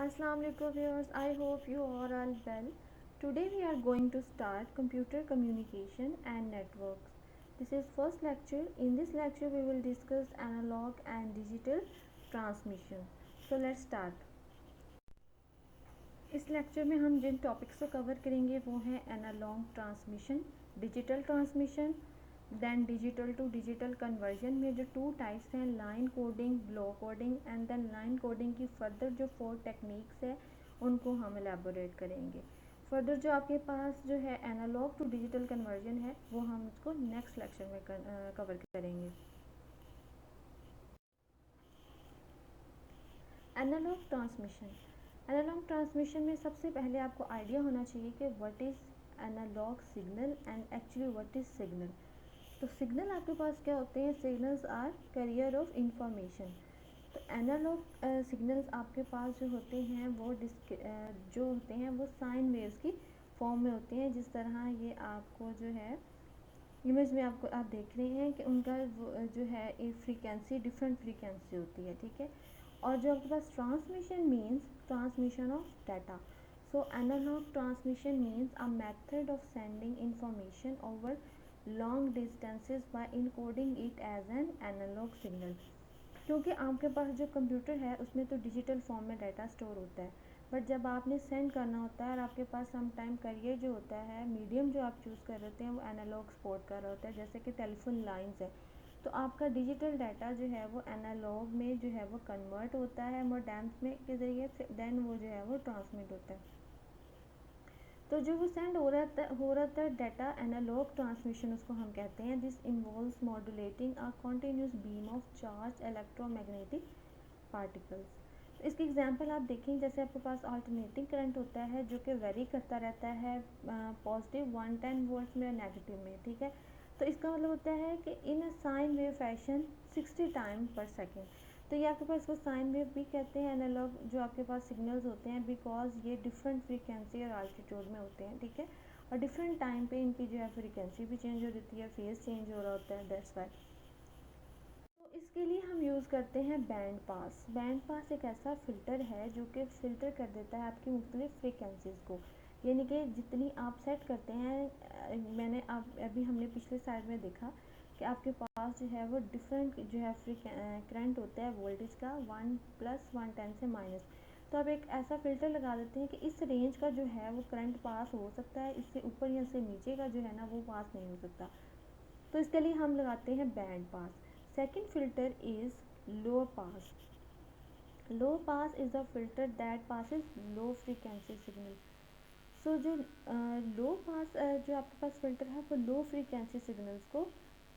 Assalamu alaikum viewers, I hope you are all well. Today we are going to start computer communication and networks. This is first lecture. In this lecture we will discuss analog and digital transmission. So let's start. इस lecture में हम जिन topics को cover करेंगे वो हैं analog transmission, digital transmission, then digital to digital conversion में जो टू टाइप्स हैं, line coding, block coding, and then line coding की फर्दर जो 4 टेक्निक्स है उनको हम एलेबोरेट करेंगे. फर्दर जो आपके पास जो है एनालॉग टू डिजिटल कन्वर्जन है वो हम उसको नेक्स्ट लेक्चर में कवर करेंगे. Analog transmission. एनालॉग ट्रांसमिशन में सबसे पहले आपको आइडिया होना चाहिए कि what is analog signal and actually what is signal. तो सिग्नल आपके पास क्या होते हैं? Signals are carrier of information. तो एनालॉग सिग्नल्स आपके पास जो होते हैं वो जो होते हैं वो साइन वेव्स की फॉर्म में होते हैं. जिस तरह ये आपको जो है इमेज में आपको आप देख रहे हैं कि उनका जो है एक फ्रीक्वेंसी डिफरेंट फ्रीक्वेंसी होती है, ठीक है. और जो आपके पास transmission means transmission of data. So analogue transmission means a method of sending information over long distances by encoding it as an analogue signal. क्योंकि आपके पास जो कंप्यूटर है उसमें तो डिजिटल फॉर्म में डाटा स्टोर होता है, बट जब आपने सेंड करना होता है और आपके पास सम टाइम करियर जो होता है, मीडियम जो आप चूज़ कर रहे होते हैं वो एनालॉग सपोर्ट कर रहा होता है, जैसे कि टेलीफोन लाइंस है. तो आपका डिजिटल डाटा जो है वो एनालॉग में जो है वो कन्वर्ट होता है मोडेम्स में के ज़रिए, देन वो जो है वो ट्रांसमिट होता है. तो जो वो सेंड हो रहा था डाटा, एनालॉग ट्रांसमिशन उसको हम कहते हैं. This involves modulating a continuous beam of charge electromagnetic particles. तो इसकी एग्जांपल आप देखें, जैसे आपके पास अल्टरनेटिंग करंट होता है जो कि वेरी करता रहता है पॉजिटिव 110 वोल्ट में और नेगेटिव में, ठीक है. तो इसका मतलब होता है कि इन साइन वेव फैशन 60 टाइम पर सेकेंड. तो ये आपके पास वो साइन वेव भी कहते हैं एनालॉग जो आपके पास सिग्नल्स होते हैं, बिकॉज ये डिफरेंट फ्रीक्वेंसी और आल्टीट्यूड में होते हैं, ठीक है. और डिफरेंट टाइम पे इनकी जो है फ्रीक्वेंसी भी चेंज हो जाती है, फेज चेंज हो रहा होता है, दैट्स वाई. तो इसके लिए हम यूज़ करते हैं बैंड पास. बैंड पास एक ऐसा फ़िल्टर है जो कि फ़िल्टर कर देता है आपकी मुख्तलिफ फ्रीक्वेंसीज़ को, यानी कि जितनी आप सेट करते हैं. मैंने आप अभी हमने पिछले साइड में देखा कि आपके पास जो है वो डिफरेंट जो है करंट होता है वोल्टेज का 1 प्लस 110 से माइनस. तो आप एक ऐसा फ़िल्टर लगा देते हैं कि इस रेंज का जो है वो करंट पास हो सकता है, इससे ऊपर या इससे नीचे का जो है ना वो पास नहीं हो सकता. तो इसके लिए हम लगाते हैं band pass. Second filter is low pass. Low pass is the filter that passes low frequency signal. So जो लो पास जो आपके पास फिल्टर है वो लो फ्रीक्वेंसी सिग्नल्स को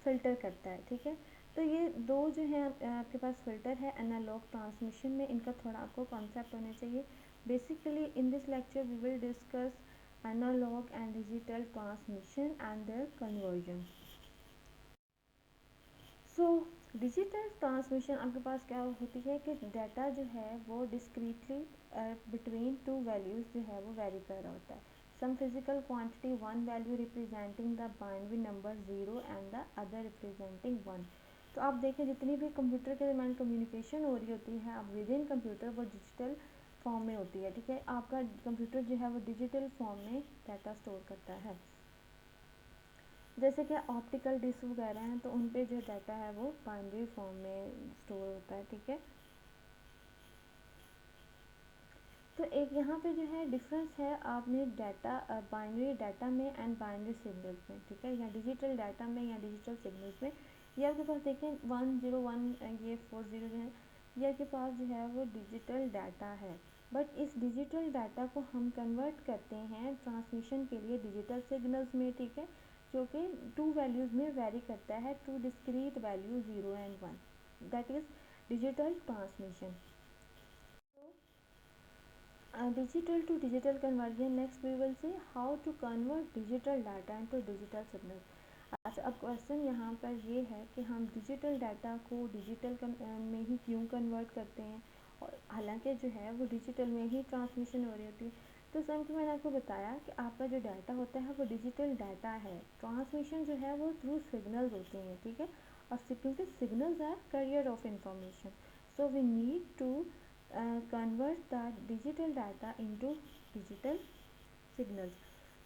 फिल्टर करता है, ठीक है. तो ये दो जो है आपके पास फिल्टर है एनालॉग ट्रांसमिशन में, इनका थोड़ा आपको कॉन्सेप्ट होना चाहिए. Basically in this lecture we will discuss analog and digital transmission and their conversion. So digital transmission आपके पास क्या होती है कि डाटा जो है वो डिस्क्रीटली बिटवीन टू वैल्यूज़ जो है वो वेरी कर रहा होता है. Some physical quantity one value representing the binary number zero and the other representing one. तो आप देखें जितनी भी कंप्यूटर के दरमियान कम्युनिकेशन हो रही होती है अब विद इन कंप्यूटर वो डिजिटल फॉर्म में होती है, ठीक है. आपका कंप्यूटर जो है वो डिजिटल फॉर्म में डाटा स्टोर करता है. जैसे कि ऑप्टिकल डिस्क वगैरह हैं तो उन पे जो डाटा है वो बाइनरी फॉर्म में स्टोर होता है, ठीक है. तो एक यहाँ पे जो है डिफरेंस है आपने डाटा बाइनरी डाटा में एंड बाइनरी सिग्नल्स में, ठीक है, या डिजिटल डाटा में या डिजिटल सिग्नल्स में. ये आपके पास देखें 101 ये 40 जो है ये आपके पास जो है वो डिजिटल डाटा है. बट इस डिजिटल डाटा को हम कन्वर्ट करते हैं ट्रांसमिशन के लिए डिजिटल सिग्नल्स में, ठीक है, जो कि टू वैल्यूज़ में वेरी करता है, two discrete value 0 and 1. That is digital transmission. Digital to digital conversion. Next we will see how to convert digital data into digital signal. अच्छा, अब क्वेश्चन यहाँ पर ये है कि हम डिजिटल डाटा को डिजिटल में ही क्यों कन्वर्ट करते हैं, और हालांकि जो है वो डिजिटल में ही ट्रांसमिशन हो रही होती है. तो सर कि मैंने आपको बताया कि आपका जो डाटा होता है वो डिजिटल डाटा है, ट्रांसमिशन जो है वो थ्रू सिग्नल्स होते हैं, ठीक है. और क्योंकि signals are carrier of information, so we need to convert the digital data into digital signals.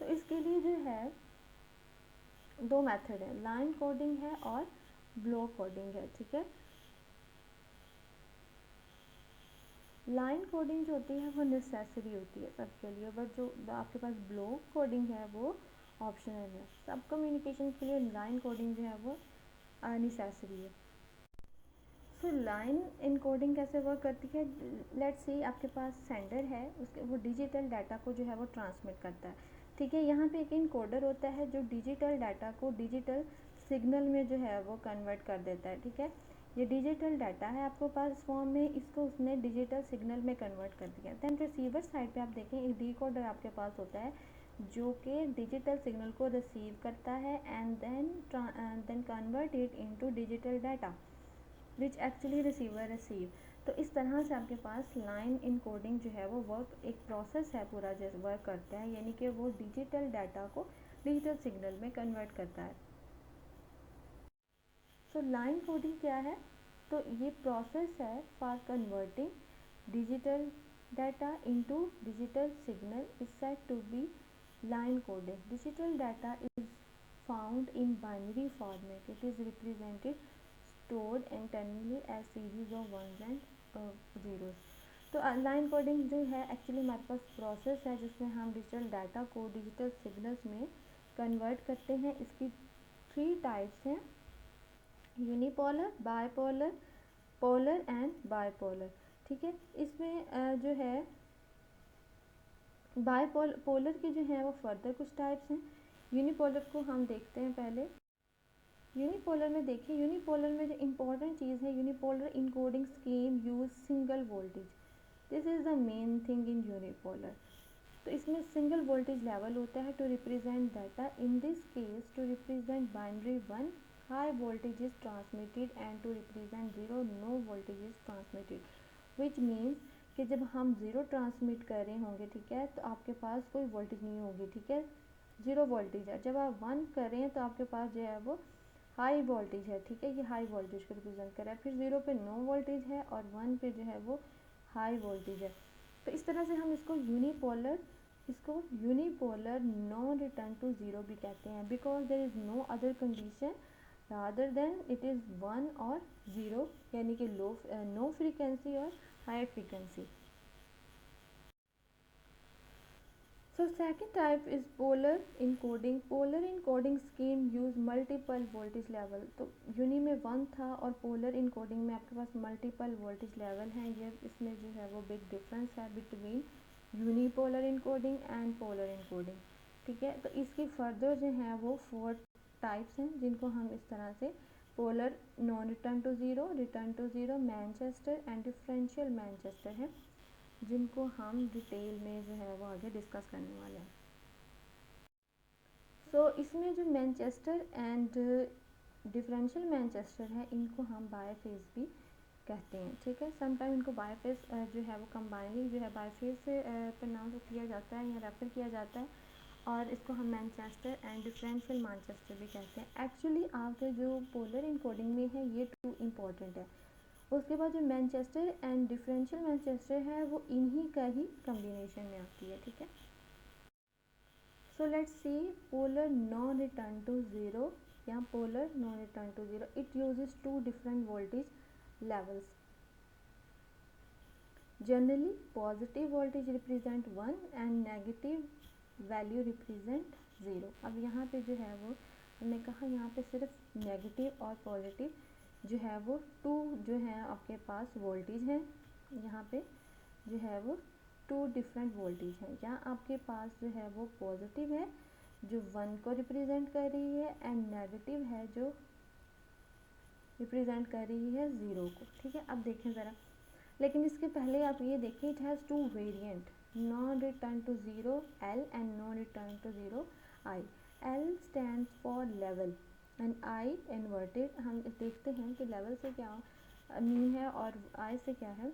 तो इसके लिए जो है दो मेथड है, लाइन कोडिंग है और ब्लॉक कोडिंग है, ठीक है। लाइन कोडिंग जो होती है वो नेसेसरी होती है सबके लिए, बट जो आपके पास ब्लॉक कोडिंग है वो ऑप्शनल है। सब कम्युनिकेशन के लिए लाइन कोडिंग जो है वो नेसेसरी है। सो लाइन इनकोडिंग कैसे वर्क करती है, लेट्स सी आपके पास सेंडर है, उसके वो डिजिटल डाटा को जो है वो ट्रांसमिट करता है, ठीक है। यहाँ पे एक इनकोडर होता है जो डिजिटल डाटा को डिजिटल सिग्नल में जो है वो कन्वर्ट कर देता है, ठीक है। ये डिजिटल डाटा है आपके पास फॉर्म में, इसको उसने डिजिटल सिग्नल में कन्वर्ट कर दिया। देन रिसीवर साइड पे आप देखें एक डिकोडर आपके पास होता है जो कि डिजिटल सिग्नल को रिसीव करता है and then convert it into digital data which actually receiver receive. तो इस तरह से आपके पास लाइन इनकोडिंग जो है वो वर्क एक प्रोसेस है पूरा जो वर्क करता है, यानी कि वो डिजिटल डाटा को डिजिटल सिग्नल में कन्वर्ट करता है। सो लाइन कोडिंग क्या है, तो ये प्रोसेस है for converting digital data into digital signal is said to be line coding. Digital data is found in binary format. It is represented stored internally as series of ones and zeros. तो line coding जो है actually हमारे पास process है जिसमें हम digital data को digital signals में convert करते हैं। इसकी 3 टाइप्स हैं, unipolar, bipolar, polar and bipolar, ठीक है। इसमें जो है पोलर के जो हैं वो फर्दर कुछ टाइप्स हैं। यूनिपोलर को हम देखते हैं पहले। यूनिपोलर में देखिए, यूनिपोलर में जो इम्पोर्टेंट चीज़ है, unipolar encoding scheme use single voltage, this is the main thing in unipolar. तो इसमें सिंगल वोल्टेज लेवल होता है to represent data, in this case to represent binary 1 high voltage is transmitted and to represent 0 no voltage is transmitted, which means कि जब हम zero transmit कर रहे होंगे, ठीक है, तो आपके पास कोई वोल्टेज नहीं होगी, ठीक है, ज़ीरो वोल्टेज है। जब आप 1 कर रहे हैं तो आपके पास जो है वो हाई वोल्टेज है, ठीक है, ये हाई वोल्टेज को रिप्रेजेंट कर रहा है। फिर 0 पे नो वोल्टेज है और 1 पे जो है वो हाई वोल्टेज है। तो इस तरह से हम इसको unipolar no return to zero भी कहते हैं, because there is no other condition rather than it is 1 और 0, यानी कि नो फ्रीक्वेंसी और high frequency. So second type is polar encoding. Polar encoding scheme use multiple voltage level. तो uni में 1 था और पोलर इनकोडिंग में आपके पास मल्टीपल वोल्टेज लेवल हैं। ये इसमें जो है वो बिग डिफरेंस है between unipolar encoding and polar encoding, ठीक है। तो इसकी फर्दर जो है वो 4 टाइप्स हैं जिनको हम इस तरह से polar, non return to zero, Manchester and differential Manchester है, जिनको हम डिटेल में जो है वो आगे डिस्कस करने वाले हैं। सो इसमें जो मैनचेस्टर एंड डिफरेंशियल मैनचेस्टर है इनको हम बायफेज भी कहते हैं, ठीक है। समटाइम इनको बायफेज जो है वो कंबाइनली जो है बायफेज से प्रोनाउंस किया जाता है या रेफर किया जाता है, और इसको हम मैनचेस्टर एंड डिफरेंशियल मैनचेस्टर भी कहते हैं। एक्चुअली आपके जो पोलर इनकोडिंग में है ये 2 इम्पॉर्टेंट है। उसके बाद जो मैनचेस्टर एंड डिफरेंशियल मैनचेस्टर है वो इन्हीं का ही कम्बिनेशन में आती है, ठीक है। So let's see polar non return to zero या polar non return to zero, it uses 2 different voltage levels. Generally positive voltage represent 1 and negative value represent 0। अब यहाँ पे जो है वो हमने कहा यहाँ पे सिर्फ नेगेटिव और पॉजिटिव जो है वो 2 जो है आपके पास वोल्टेज हैं, यहाँ पे जो है वो 2 डिफरेंट वोल्टेज हैं। यहाँ आपके पास जो है वो पॉजिटिव है जो 1 को रिप्रेजेंट कर रही है एंड नेगेटिव है जो रिप्रेजेंट कर रही है 0 को, ठीक है। अब देखें ज़रा, लेकिन इसके पहले आप ये देखें it has 2 variant, non return to zero L and non return to zero I। L stands for level and I inverted. हम देखते हैं कि लेवल से क्या मीन है और I से क्या है।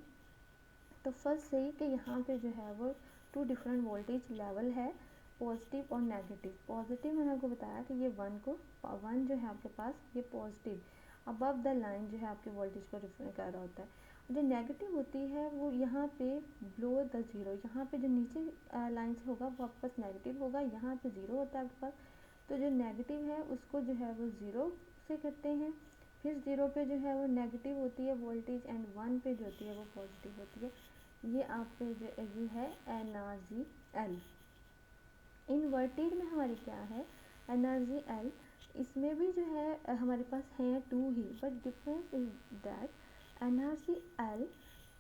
तो फर्स्ट से ही कि यहाँ पे जो है वो 2 डिफरेंट वोल्टेज लेवल है, पॉजिटिव और नेगेटिव। पॉजिटिव मैंने आपको बताया कि ये 1 जो है आपके पास ये पॉजिटिव अबव द लाइन जो है आपके वोल्टेज को रिफर कर रहा होता है, जो नेगेटिव होती है वो यहाँ पे बिलो द ज़ीरो, यहाँ पे जो नीचे लाइन से होगा वो आपके पास नेगेटिव होगा, यहाँ पे ज़ीरो होता है आपके पास। तो जो नेगेटिव है उसको जो है वो ज़ीरो से करते हैं, फिर ज़ीरो पे जो है वो नेगेटिव होती है वोल्टेज, एंड 1 पे जो होती है वो पॉजिटिव होती है। ये आपके ये है एनर्जी एल। इन्वर्टेड में हमारी क्या है एनर्जी एल, इसमें भी जो है हमारे पास है टू ही, but difference is that energy L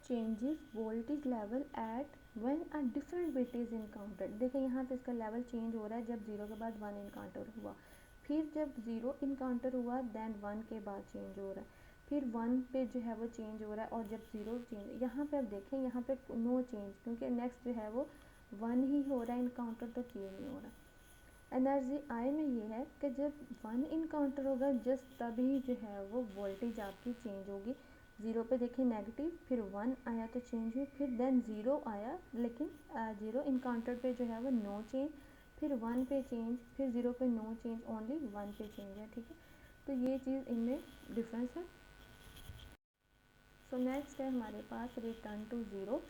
changes voltage level at when a different bit is encountered. देखिए यहाँ पे इसका लेवल चेंज हो रहा है जब ज़ीरो के बाद 1 इनकाउंटर हुआ, फिर जब ज़ीरो इनकाउंटर हुआ देन 1 के बाद चेंज हो रहा है, फिर 1 पे जो है वो चेंज हो रहा है, और जब ज़ीरो चेंज, यहाँ पे आप देखें यहाँ पे नो चेंज, क्योंकि नेक्स्ट जो है वो 1 ही हो रहा है इनकाउंटर, तो चेंज नहीं हो रहा। एनर्जी आई में ये है कि जब 1 इनकाउंटर होगा जस्ट तभी जो है वो वोल्टेज आपकी चेंज होगी। ज़ीरो पे देखिए नेगेटिव, फिर 1 आया तो चेंज हुई, फिर देन ज़ीरो आया, लेकिन ज़ीरो इनकाउंटर पे जो है वो नो चेंज, फिर 1 पे चेंज, फिर ज़ीरो पे नो चेंज, ओनली 1 पे चेंज है, ठीक है। तो ये चीज़ इनमें डिफरेंस है। सो नेक्स्ट है हमारे पास रिटर्न टू ज़ीरो।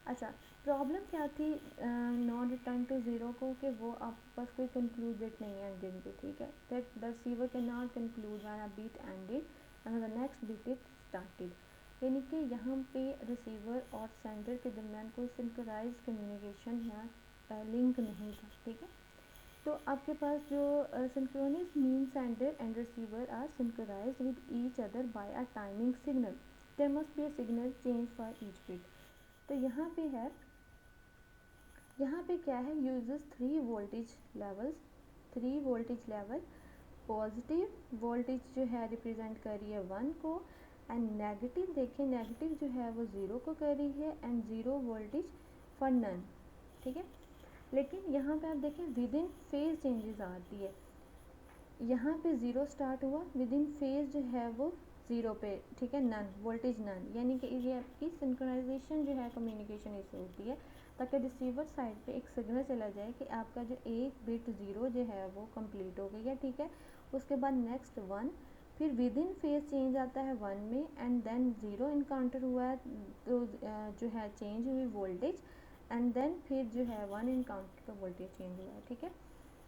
अच्छा, प्रॉब्लम क्या थी नॉन रिटर्न टू ज़ीरो को, कि वो आपके पास कोई कंक्लूड बिट नहीं है एंडिंग पे, ठीक है, that the receiver can not conclude when a bit ended and the next bit is started, यानी कि यहाँ पे रिसीवर और सेंडर के दरमियान कोई सिंक्रोनाइज कम्युनिकेशन या लिंक नहीं था, ठीक है। तो आपके पास जो synchronous mean sender and receiver are synchronized with each other by a timing signal, there must be a signal change for each bit. तो यहाँ पे है, यहाँ पे क्या है, uses three voltage levels, three voltage level, positive voltage जो है रिप्रेजेंट कर रही है 1 को, एंड नेगेटिव देखिए नेगेटिव जो है वो 0 को कर रही है, एंड 0 वोल्टेज फॉर नन, ठीक है। लेकिन यहाँ पे आप देखें विद इन फेज चेंजेस आती है, यहाँ पे 0 स्टार्ट हुआ, विद इन फेज जो है वो 0 पे, ठीक है, नन वोल्टेज नन, यानी कि ये आपकी सिंक्रोनाइजेशन जो है कम्युनिकेशन इससे होती है, ताकि रिसीवर साइड पे एक सिग्नल चला जाए कि आपका जो एक बिट 0 जो है वो कंप्लीट हो गई है, ठीक है। उसके बाद नेक्स्ट 1, फिर विद इन फेज चेंज आता है 1 में, एंड देन 0 इनकाउंटर हुआ है तो जो है चेंज हुई वोल्टेज, एंड देन फिर जो है 1 इनकाउंटर तो वोल्टेज चेंज हुआ है, ठीक है।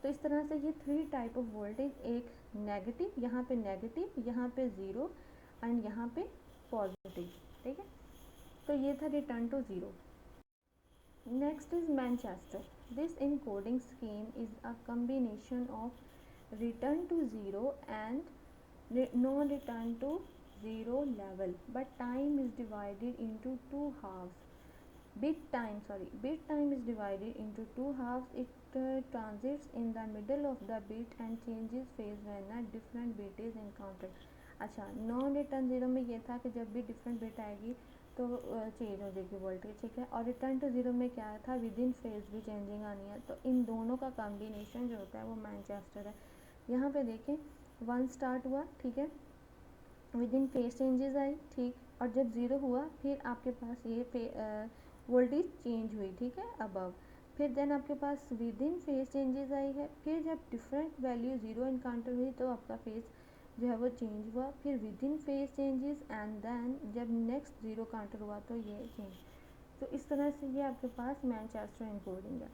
तो इस तरह से ये थ्री टाइप ऑफ वोल्टेज, एक नेगेटिव, यहाँ पे नेगेटिव, यहाँ पे 0, एंड यहाँ पे पॉजिटिव, ठीक है। तो ये था return to zero. Next is Manchester. This encoding scheme is a combination of return to zero and no return to zero level, but time is divided into two halves. Bit time is divided into two halves. It transits in the middle of the bit and changes phase when a different bit is encountered. अच्छा, non return zero में ये था कि जब भी different bit आएगी तो change हो जाएगी वोल्टेज, ठीक है। और रिटर्न टू ज़ीरो में क्या था, विद इन फेज भी चेंजिंग आनी है। तो इन दोनों का कॉम्बिनेशन जो होता है वो मैनचेस्टर है। यहाँ पे देखें 1 स्टार्ट हुआ, ठीक है, विद इन फेज चेंजेस आई, ठीक, और जब 0 हुआ फिर आपके पास ये वोल्टेज चेंज हुई, ठीक है, अबव, फिर देन आपके पास विद इन फेज चेंजेस आई है, फिर जब डिफरेंट वैल्यू 0 इनकाउंटर हुई तो आपका फेज जो है वो चेंज हुआ, फिर with in phase changes, and then जब नेक्स्ट 0 काउंटर हुआ तो ये चेंज। तो इस तरह से ये आपके पास मैनचेस्टर एनकोडिंग है।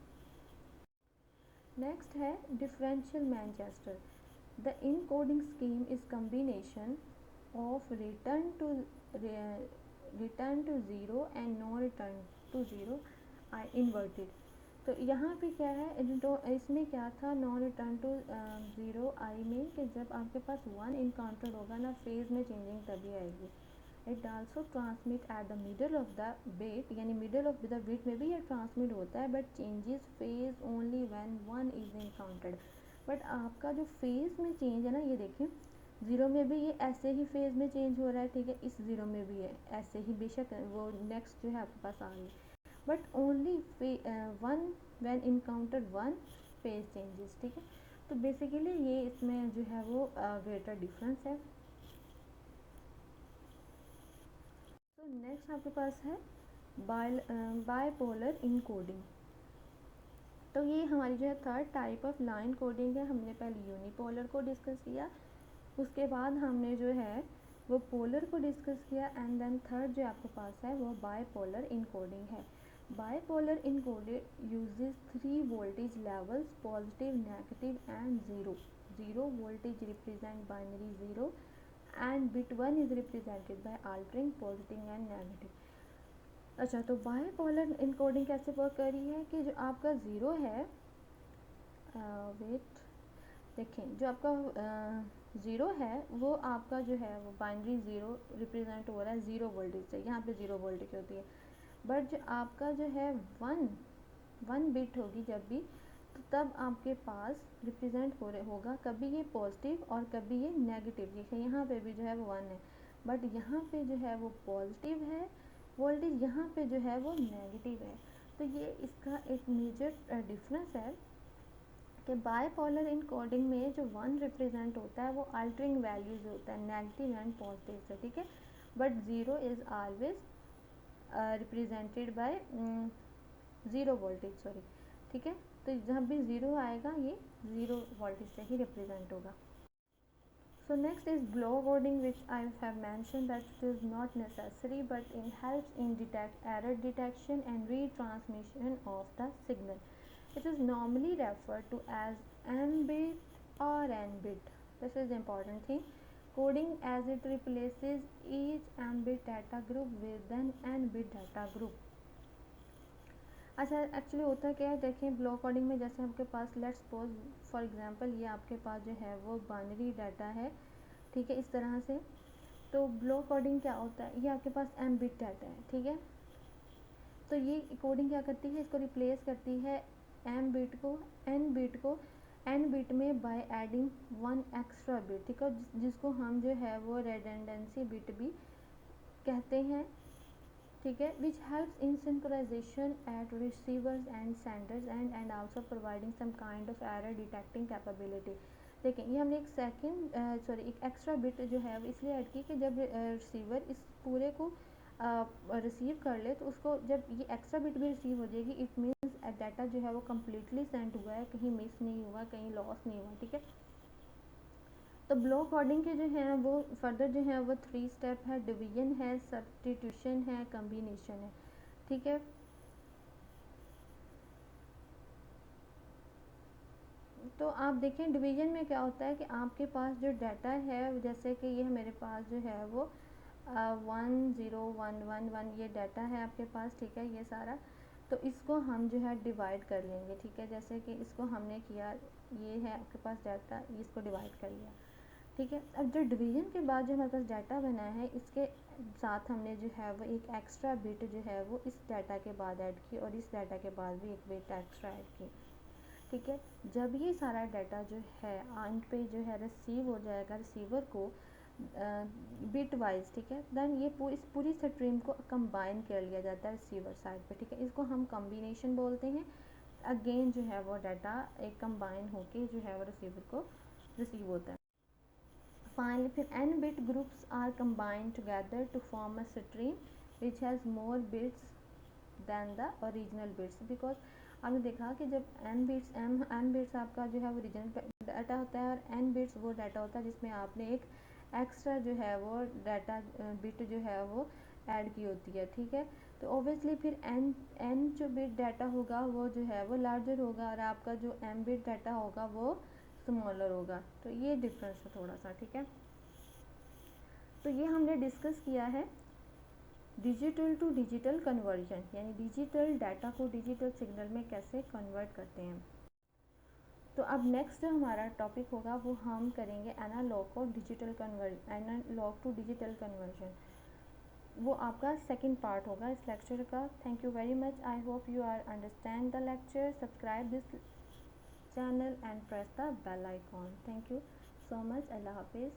नेक्स्ट है differential Manchester. The encoding scheme is combination of return to zero and no return to zero are inverted। तो यहाँ पे क्या है, तो इसमें क्या था non return to zero I में, कि जब आपके पास 1 इनकाउंटर होगा ना फेज में चेंजिंग तभी आएगी। It also transmit at the middle of the bit, यानी मिडल ऑफ द बिट में भी ये ट्रांसमिट होता है, but changes phase only when 1 is encountered. But आपका जो फेज में चेंज है ना, ये देखिए 0 में भी ये ऐसे ही फेज में चेंज हो रहा है, ठीक है, इस 0 में भी है ऐसे ही, बेशक वो नेक्स्ट जो है आपके पास आ रही है, but only 1 when encounter 1 phase changes, ठीक है। तो बेसिकली ये इसमें जो है वो ग्रेटर डिफरेंस है। तो नेक्स्ट आपके पास है बायपोलर इनकोडिंग। तो ये हमारी जो है third type of line coding है। हमने पहले यूनिपोलर को डिस्कस किया, उसके बाद हमने जो है वो पोलर को डिस्कस किया, एंड देन थर्ड जो आपके पास है वो बायपोलर इनकोडिंग है। Bipolar encoded uses 3 voltage levels, positive, negative and 0. 0 voltage represent binary 0 and bit 1 is represented by altering positive and negative. अच्छा, तो बायपोलर इनकोडिंग कैसे वर्क कर रही है कि जो आपका ज़ीरो है, वेट देखें, जो आपका ज़ीरो है वो आपका जो है वो बाइनरी ज़ीरो रिप्रेजेंट हो रहा है ज़ीरो वोल्टेज से, यहाँ पे ज़ीरो वोल्टेज होती है। बट जो आपका जो है वन बिट होगी जब भी, तो तब आपके पास रिप्रेजेंट होगा कभी ये पॉजिटिव और कभी ये नेगेटिव। देखिए यहाँ पे भी जो है वो वन है, बट यहाँ पे जो है वो पॉजिटिव है वोल्टेज, यहाँ पे जो है वो नेगेटिव है। तो ये इसका एक मेजर डिफरेंस है कि बायपोलर इनकोडिंग में जो वन रिप्रेजेंट होता है वो अल्टरिंग वैल्यूज होता है नेगेटिव एंड पॉजिटिव से, ठीक है। But zero is always represented by zero voltage, sorry, ठीक है। तो जब भी ज़ीरो आएगा ये ज़ीरो वोल्टेज से ही रिप्रेजेंट होगा। So next is blow coding, which I have mentioned that it is not necessary, but it helps in error detection and retransmission of the signal. It is normally referred to as M bit or N bit. This is the important thing. Coding as it replaces each M bit data group with an N bit data group. अच्छा, actually होता क्या है, देखें block coding में जैसे आपके पास let's suppose for example ये आपके पास जो है वो बाइनरी डाटा है, ठीक है, इस तरह से। तो ब्लॉक कोडिंग क्या होता है, ये आपके पास एम बिट डाटा है, ठीक है। तो ये कोडिंग क्या करती है, इसको रिप्लेस करती है एम बिट को एन बिट में by adding one extra bit, ठीक है, जिसको हम जो है वो रेडंडेंसी बिट भी कहते हैं, ठीक है, which helps in synchronization at receivers and senders and also providing some kind of error detecting capability. देखिए ये हमने एक एक्स्ट्रा बिट जो है वो इसलिए ऐड की कि जब रिसीवर इस पूरे को रिसीव कर ले तो उसको जब ये एक्स्ट्रा बिट भी रिसीव हो जाएगी, इट मीन्स डाटा जो है वो कम्प्लीटली सेंड हुआ है, कहीं मिस नहीं हुआ, कहीं लॉस नहीं हुआ, ठीक है। तो ब्लॉक कोडिंग के जो है वो फर्दर जो है वो 3 स्टेप है, डिवीजन है, सब्स्टिट्यूशन है, कम्बिनेशन है, ठीक है। तो आप देखें डिवीजन में क्या होता है कि आपके पास जो डाटा है, जैसे कि ये मेरे पास जो है वो 10111 ये डाटा है आपके पास, ठीक है, ये सारा। तो इसको हम जो है डिवाइड कर लेंगे, ठीक है, जैसे कि इसको हमने किया, ये है आपके पास डाटा, इसको डिवाइड कर लिया, ठीक है। अब जो डिवीजन के बाद जो हमारे पास डाटा बना है, इसके साथ हमने जो है वो एक एक्स्ट्रा बिट जो है वो इस डाटा के बाद ऐड की और इस डाटा के बाद भी एक बिट एक्स्ट्रा ऐड की, ठीक है। जब ये सारा डाटा जो है एंड पे जो है रिसीव हो जाएगा रिसीवर को बिट वाइज, ठीक है, देन ये इस पूरी स्ट्रीम को कंबाइन कर लिया जाता है रिसीवर साइड पे, ठीक है, इसको हम कॉम्बिनेशन बोलते हैं। अगेन जो है वो डाटा एक कंबाइन होके जो है वो रिसीवर को रिसीव होता है। Finally, फिर n bit groups are combined together to form a stream which has more bits than the original bits, because आपने देखा कि जब n बिट्स आपका जो है वो ओरिजिनल डाटा होता है और n बिट्स वो डाटा होता है जिसमें आपने एक एक्स्ट्रा जो है वो डाटा बिट जो है वो ऐड की होती है, ठीक है। तो ऑब्वियसली फिर n जो बिट डाटा होगा वो जो है वो लार्जर होगा और आपका जो m बिट डाटा होगा वो स्मॉलर होगा। तो ये डिफरेंस है थोड़ा सा, ठीक है। तो ये हमने डिस्कस किया है डिजिटल टू डिजिटल कन्वर्जन, यानी डिजिटल डाटा को डिजिटल सिग्नल में कैसे कन्वर्ट करते हैं। तो अब नेक्स्ट जो हमारा टॉपिक होगा वो हम करेंगे एनालॉग और एनालॉग टू डिजिटल कन्वर्जन। वो आपका सेकंड पार्ट होगा इस लेक्चर का। Thank you very much, I hope you are understand the lecture. Subscribe this channel and press the bell icon. Thank you so much. Allah Hafiz.